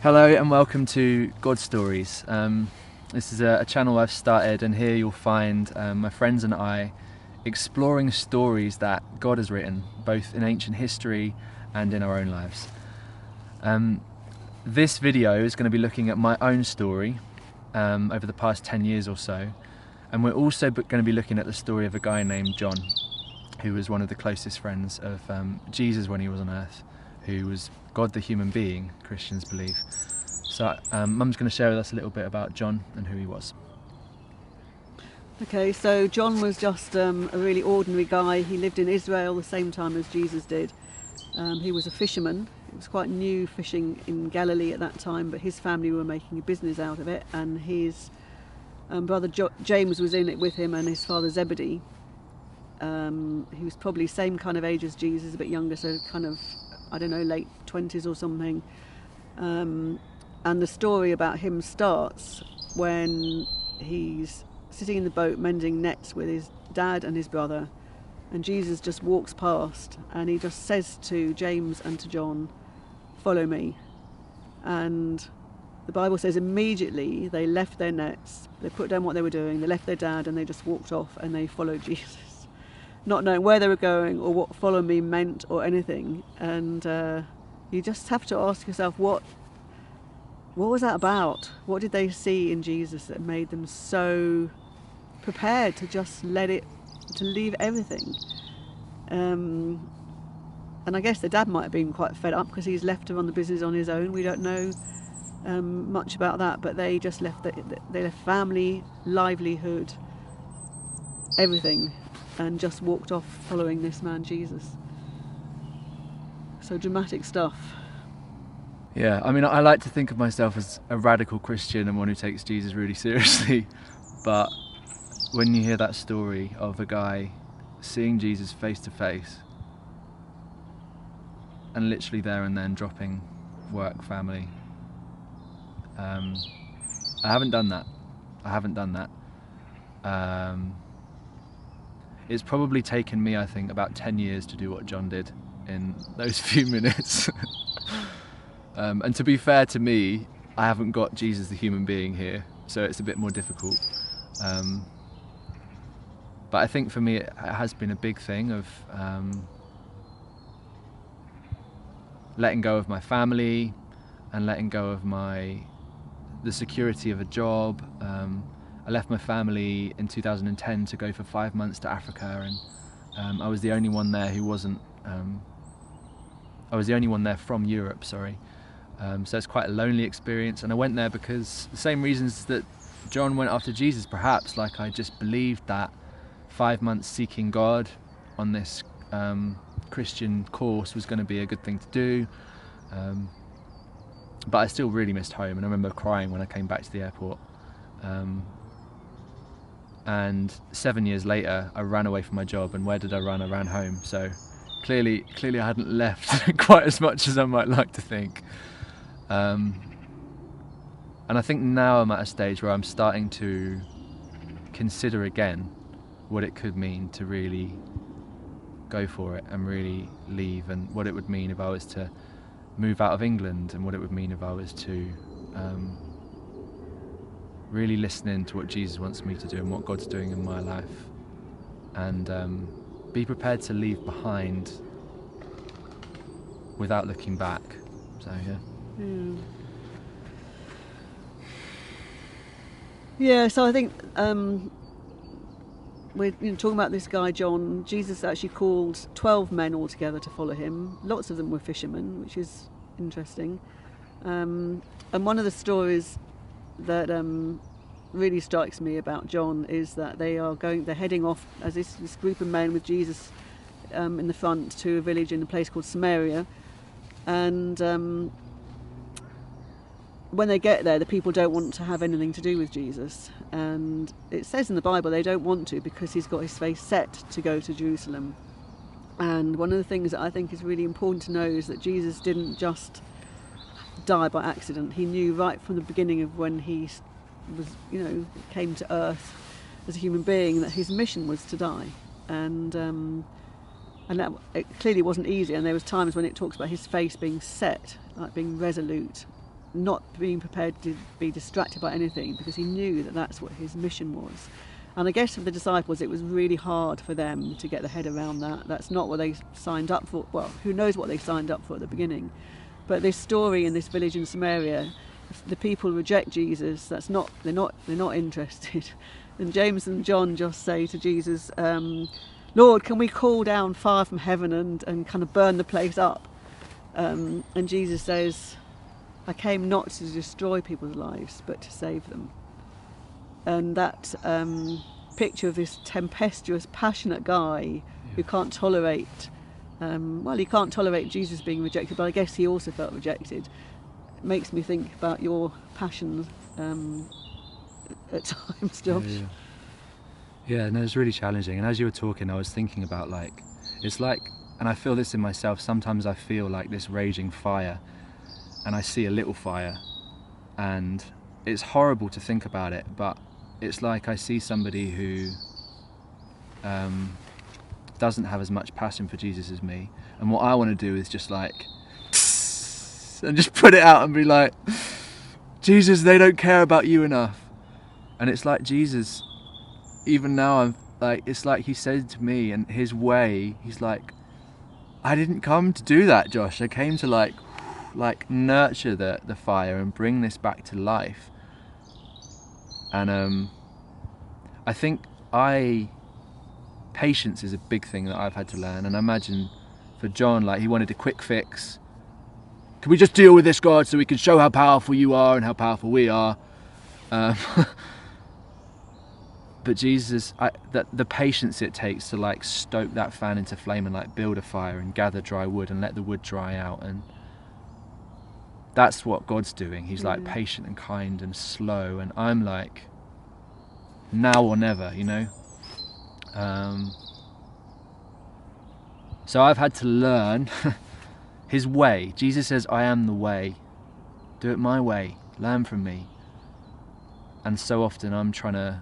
Hello and welcome to God Stories. This is a channel I've started, and here you'll find my friends and I exploring stories that God has written, both in ancient history and in our own lives. This video is going to be looking at my own story over the past 10 years or so, and we're also going to be looking at the story of a guy named John, who was one of the closest friends of Jesus when he was on earth, who was God the human being, Christians believe. So Mum's going to share with us a little bit about John and who he was. Okay, so John was just a really ordinary guy. He lived in Israel the same time as Jesus did. He was a fisherman. It was quite new fishing in Galilee at that time, but his family were making a business out of it, and his brother James was in it with him, and his father Zebedee. He was probably same kind of age as Jesus, a bit younger, so kind of, I don't know, late 20s or something. And the story about him starts when he's sitting in the boat mending nets with his dad and his brother, and Jesus just walks past and he just says to James and to John, "Follow me." And the Bible says immediately they left their nets, they put down what they were doing, they left their dad, and they just walked off and they followed Jesus, not knowing where they were going or what follow me meant or anything. And you just have to ask yourself, what was that about? What did they see in Jesus that made them so prepared to just to leave everything? And I guess the dad might have been quite fed up because he's left to run the business on his own. We don't know much about that, but they just left they left family, livelihood, everything, and just walked off following this man Jesus. So dramatic stuff. Yeah, I mean, I like to think of myself as a radical Christian and one who takes Jesus really seriously, but when you hear that story of a guy seeing Jesus face to face and literally there and then dropping work, family, I haven't done that. It's probably taken me, I think, about 10 years to do what John did in those few minutes. And to be fair to me, I haven't got Jesus the human being here, so it's a bit more difficult. But I think for me it has been a big thing of letting go of my family and letting go of the security of a job. I left my family in 2010 to go for 5 months to Africa, and I was the only one there who wasn't. I was the only one there from Europe, sorry. So it's quite a lonely experience, and I went there because the same reasons that John went after Jesus, perhaps. Like, I just believed that 5 months seeking God on this Christian course was going to be a good thing to do. But I still really missed home, and I remember crying when I came back to the airport. And 7 years later, I ran away from my job, and where did I run? I ran home. So clearly I hadn't left quite as much as I might like to think. And I think now I'm at a stage where I'm starting to consider again what it could mean to really go for it and really leave, and what it would mean if I was to move out of England, and what it would mean if I was to really listen in to what Jesus wants me to do and what God's doing in my life, and be prepared to leave behind without looking back. So yeah. Yeah, so I think we're talking about this guy John. Jesus actually called 12 men altogether to follow him. Lots of them were fishermen, which is interesting. And one of the stories that really strikes me about John is that they're heading off as this group of men with Jesus in the front to a village in a place called Samaria, and when they get there, the people don't want to have anything to do with Jesus, and it says in the Bible they don't want to because he's got his face set to go to Jerusalem. And one of the things that I think is really important to know is that Jesus didn't just die by accident. He knew right from the beginning of when he was, came to earth as a human being, that his mission was to die, and that it clearly wasn't easy. And there was times when it talks about his face being set, like being resolute. not being prepared to be distracted by anything, because he knew that that's what his mission was. And I guess for the disciples, it was really hard for them to get their head around that. That's not what they signed up for. Well, who knows what they signed up for at the beginning. But this story in this village in Samaria, the people reject Jesus. They're not interested. And James and John just say to Jesus, Lord, can we call down fire from heaven and kind of burn the place up? And Jesus says, I came not to destroy people's lives, but to save them. And that picture of this tempestuous, passionate guy who can't tolerate, he can't tolerate Jesus being rejected, but I guess he also felt rejected. It makes me think about your passion at times, Josh. Yeah, no, it's really challenging. And as you were talking, I was thinking about it's like, and I feel this in myself, sometimes I feel like this raging fire, and I see a little fire, and it's horrible to think about it, but it's like I see somebody who doesn't have as much passion for Jesus as me, and what I want to do is just and just put it out and be like, Jesus, they don't care about you enough. And it's like Jesus, even now, I'm like, it's like he said to me, and his way, he's like, I didn't come to do that, Josh. I came to like nurture the fire and bring this back to life. And I think patience is a big thing that I've had to learn. And I imagine for John, like, he wanted a quick fix. Can we just deal with this, God, so we can show how powerful you are and how powerful we are? But Jesus, the patience it takes to like stoke that fan into flame and like build a fire and gather dry wood and let the wood dry out, and that's what God's doing. He's like patient and kind and slow, and I'm like, now or never, you know. So I've had to learn his way. Jesus says, I am the way. Do it my way. Learn from me. And so often I'm trying to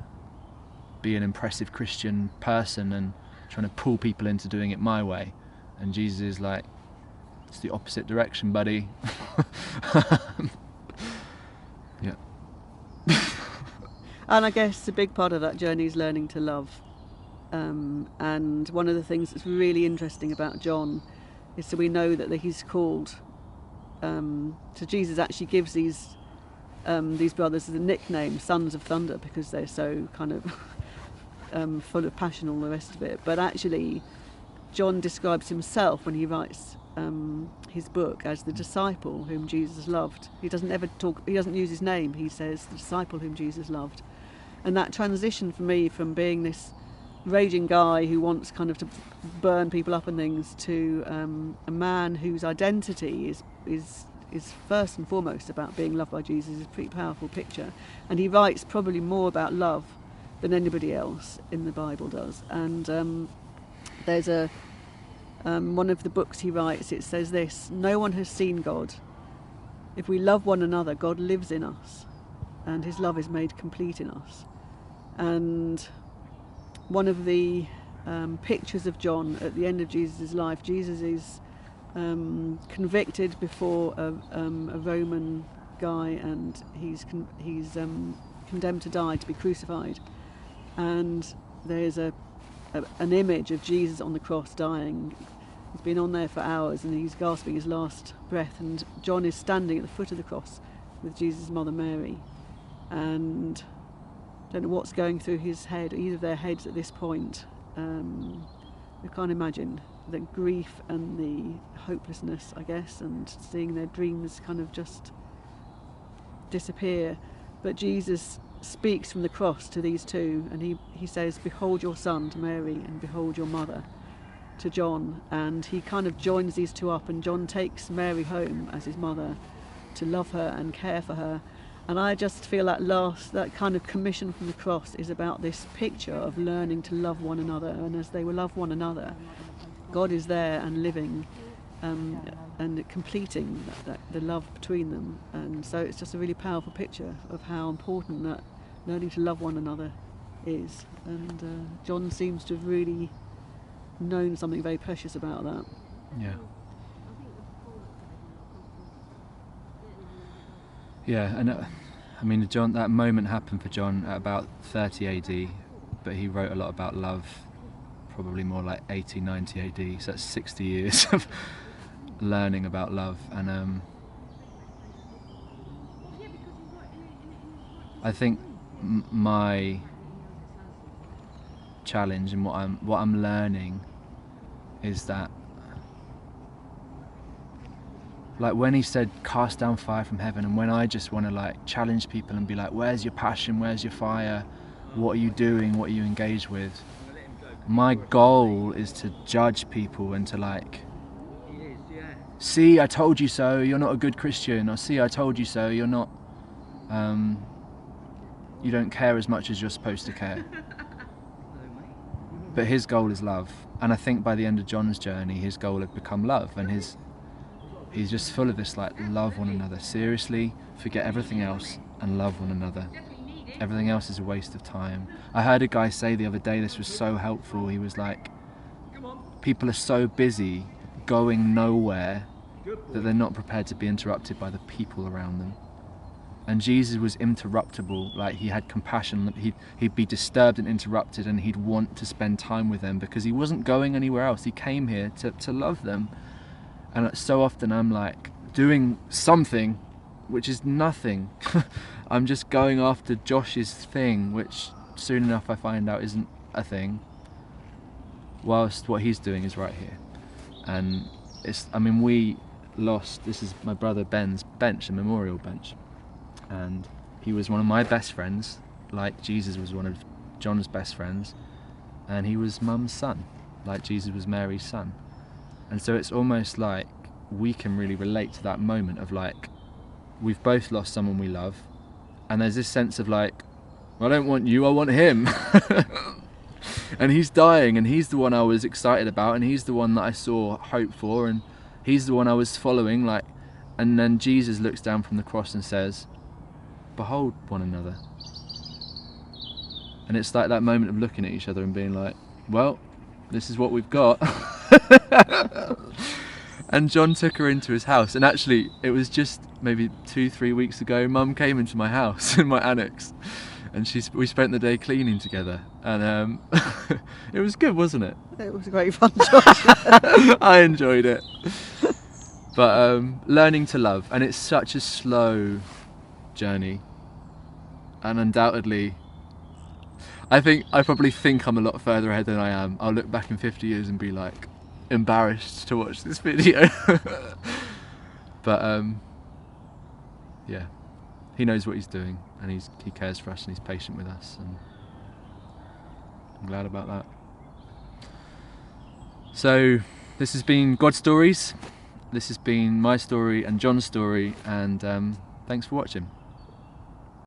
be an impressive Christian person and trying to pull people into doing it my way. And Jesus is like, it's the opposite direction, buddy. Yeah. And I guess a big part of that journey is learning to love. And one of the things that's really interesting about John is, so we know that he's called, so Jesus actually gives these brothers the nickname Sons of Thunder, because they're so kind of full of passion, all the rest of it. But actually, John describes himself when he writes his book as the disciple whom Jesus loved. He doesn't use his name. He says the disciple whom Jesus loved. And that transition for me from being this raging guy who wants kind of to burn people up and things to a man whose identity is first and foremost about being loved by Jesus is a pretty powerful picture. And he writes probably more about love than anybody else in the Bible does. And there's one of the books he writes, it says this: no one has seen God. If we love one another, God lives in us, and his love is made complete in us. And one of the pictures of John at the end of Jesus' life, Jesus is convicted before a Roman guy, and he's condemned to die, to be crucified. And there's an image of Jesus on the cross dying. He's been on there for hours and he's gasping his last breath, and John is standing at the foot of the cross with Jesus' mother Mary, and I don't know what's going through his head, either of their heads at this point. I can't imagine the grief and the hopelessness, I guess, and seeing their dreams kind of just disappear. But Jesus speaks from the cross to these two, and he says, behold your son, to Mary, and behold your mother, to John. And he kind of joins these two up, and John takes Mary home as his mother to love her and care for her. And I just feel that kind of commission from the cross is about this picture of learning to love one another, and as they will love one another, God is there and living and completing the love between them. And so it's just a really powerful picture of how important that learning to love one another is. And John seems to have really known something very precious about that. Yeah. Yeah, and I mean, John, that moment happened for John at about 30 AD, but he wrote a lot about love, probably more like 80, 90 AD, so that's 60 years of learning about love. And I think my challenge and what I'm learning is that, like, when he said cast down fire from heaven, and when I just want to like challenge people and be like, where's your passion, where's your fire, what are you doing, what are you engaged with, my goal is to judge people and to like, see, I told you so, you're not a good Christian, or see, I told you so, you're not, you don't care as much as you're supposed to care. But his goal is love, and I think by the end of John's journey his goal had become love, and he's just full of this like, love one another seriously, forget everything else and love one another. Everything else is a waste of time. I heard a guy say the other day, this was so helpful, he was like, people are so busy going nowhere that they're not prepared to be interrupted by the people around them. And Jesus was interruptible, like he had compassion, he'd be disturbed and interrupted, and he'd want to spend time with them because he wasn't going anywhere else. He came here to love them. And so often I'm like doing something which is nothing. I'm just going after Josh's thing, which soon enough I find out isn't a thing, whilst what he's doing is right here. And we lost, this is my brother Ben's bench, a memorial bench, and he was one of my best friends, like Jesus was one of John's best friends, and he was Mum's son, like Jesus was Mary's son. And so it's almost like we can really relate to that moment of like, we've both lost someone we love, and there's this sense of like, I don't want you, I want him. And he's dying, and he's the one I was excited about, and he's the one that I saw hope for, and he's the one I was following, like. And then Jesus looks down from the cross and says, behold one another. And it's like that moment of looking at each other and being like, well, this is what we've got. And John took her into his house, and actually it was just maybe 2-3 weeks ago, Mum came into my house in my annex, and we spent the day cleaning together, and it was good, wasn't it? It was great fun, Josh. I enjoyed it. But learning to love, and it's such a slow journey, and undoubtedly I probably think I'm a lot further ahead than I am. I'll look back in 50 years and be like embarrassed to watch this video. But yeah, he knows what he's doing, and he cares for us, and he's patient with us, and I'm glad about that. So this has been God Stories. This has been my story and John's story, and thanks for watching.